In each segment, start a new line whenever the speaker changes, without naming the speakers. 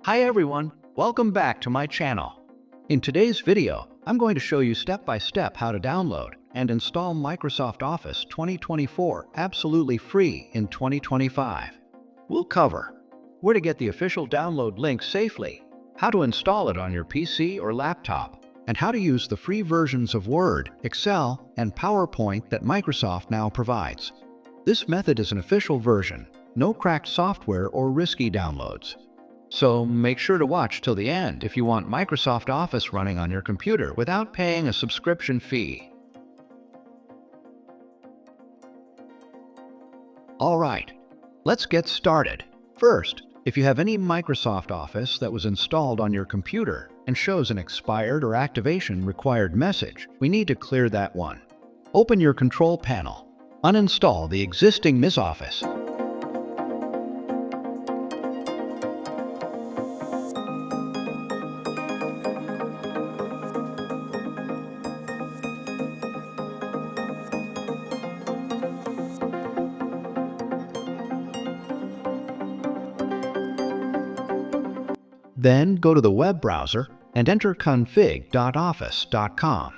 Hi everyone, welcome back to my channel. In today's video, I'm going to show you step by step how to download and install Microsoft Office 2024 absolutely free in 2025. We'll cover where to get the official download link safely, how to install it on your PC or laptop, and how to use the free versions of Word, Excel, and PowerPoint that Microsoft now provides. This method is an official version, no cracked software or risky downloads. So make sure to watch till the end if you want Microsoft Office running on your computer without paying a subscription fee. Alright, let's get started. First, if you have any Microsoft Office that was installed on your computer and shows an expired or activation required message, we need to clear that one. Open your control panel. Uninstall the existing Office. Then go to the web browser and enter config.office.com.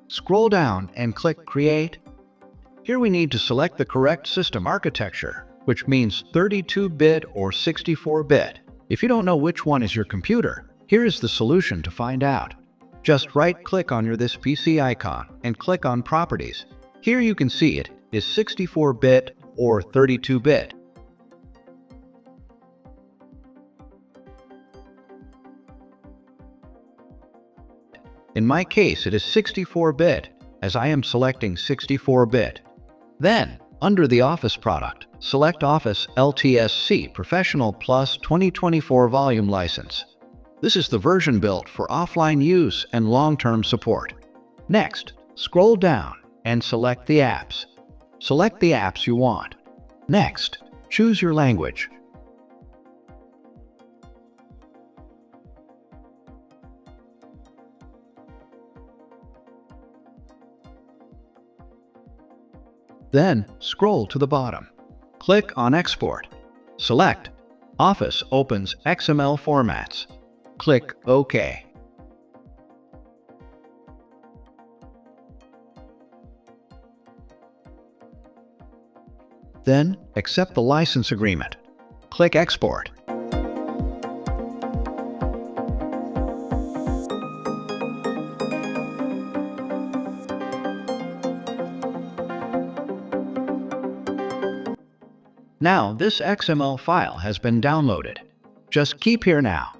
Scroll down and click Create. Here we need to select the correct system architecture, which means 32-bit or 64-bit. If you don't know which one is your computer, here is the solution to find out. Just right-click on this PC icon and click on Properties. Here you can see it is 64-bit or 32-bit. In my case, it is 64-bit, as I am selecting 64-bit. Then, under the Office product, select Office LTSC Professional Plus 2024 Volume License. This is the version built for offline use and long-term support. Next, scroll down and select the apps. Select the apps you want. Next, choose your language. Then, scroll to the bottom. Click on Export. Select Office opens XML formats. Click OK. Then, accept the license agreement. Click Export. Now, this XML file has been downloaded. Just keep here now.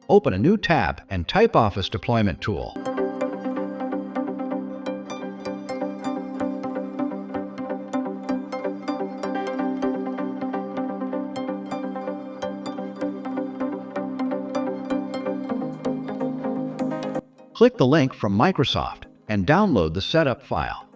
Open a new tab and type Office Deployment Tool. Click the link from Microsoft and download the setup file.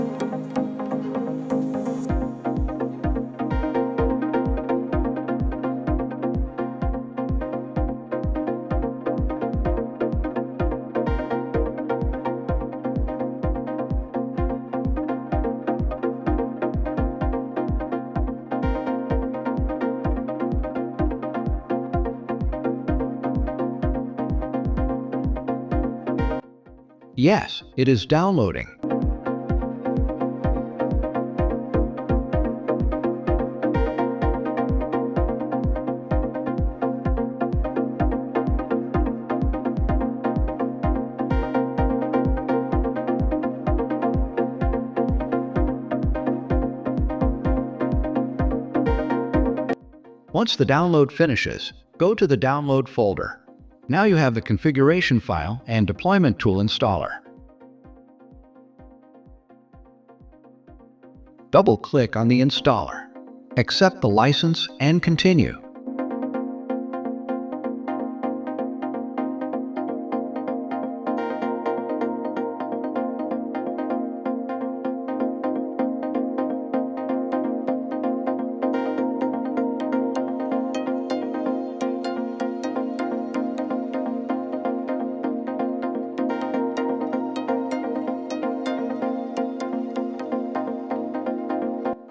Yes, it is downloading. Once the download finishes, go to the Download folder. Now you have the configuration file and deployment tool installer. Double-click on the installer. Accept the license and continue.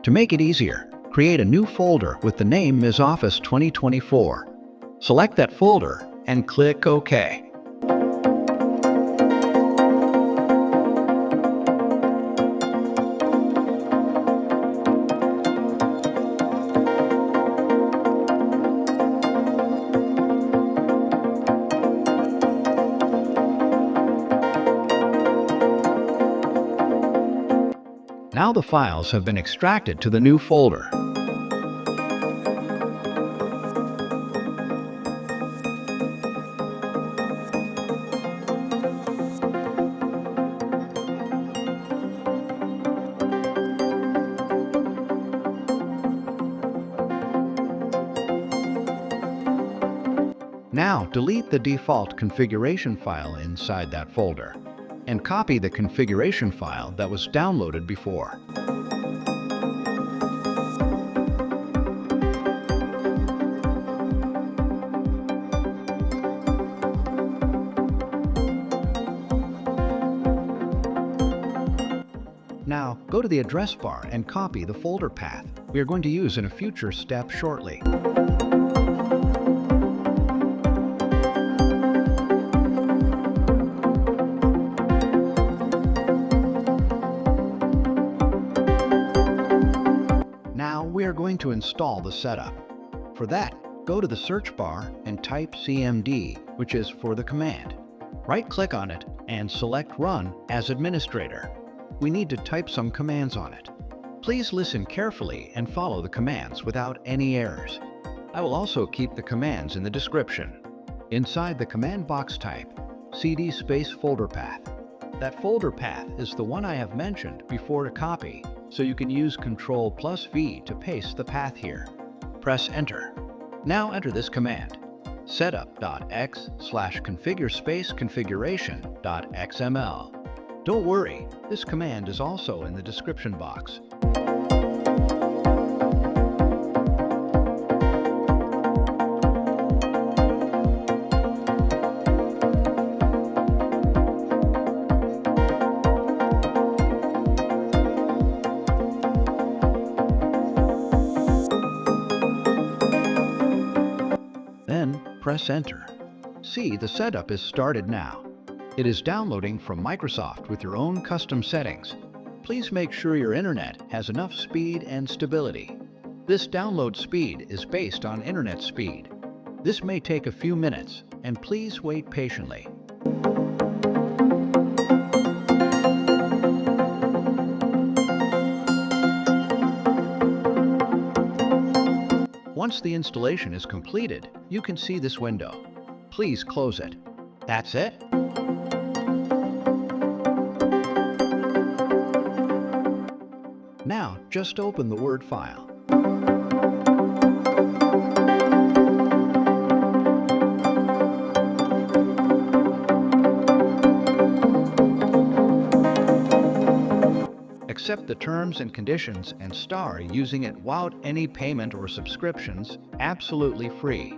To make it easier, create a new folder with the name Ms. Office 2024. Select that folder and click OK. Now the files have been extracted to the new folder. Now delete the default configuration file inside that folder and copy the configuration file that was downloaded before. Now, go to the address bar and copy the folder path we are going to use in a future step shortly. Now we are going to install the setup. For that, go to the search bar and type CMD, which is for the command. Right-click on it and select Run as administrator. We need to type some commands on it. Please listen carefully and follow the commands without any errors. I will also keep the commands in the description. Inside the command box type cd space folder path. That folder path is the one I have mentioned before to copy, so you can use Ctrl+V to paste the path here. Press Enter. Now enter this command, setup.exe/configure-configuration.xml. Don't worry, this command is also in the description box. Then press Enter. See, the setup is started now. It is downloading from Microsoft with your own custom settings. Please make sure your internet has enough speed and stability. This download speed is based on internet speed. This may take a few minutes, and please wait patiently. Once the installation is completed, you can see this window. Please close it. That's it. Now, just open the Word file. Accept the terms and conditions and start using it without any payment or subscriptions, absolutely free.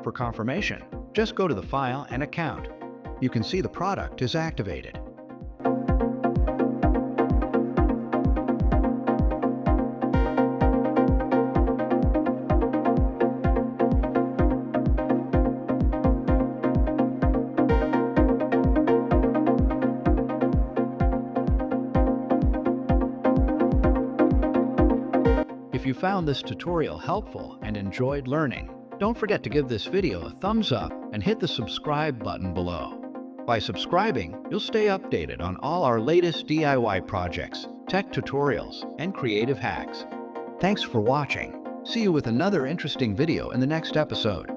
For confirmation, just go to the File and Account. You can see the product is activated. If you found this tutorial helpful and enjoyed learning, don't forget to give this video a thumbs up and hit the subscribe button below. By subscribing, you'll stay updated on all our latest DIY projects, tech tutorials, and creative hacks. Thanks for watching. See you with another interesting video in the next episode.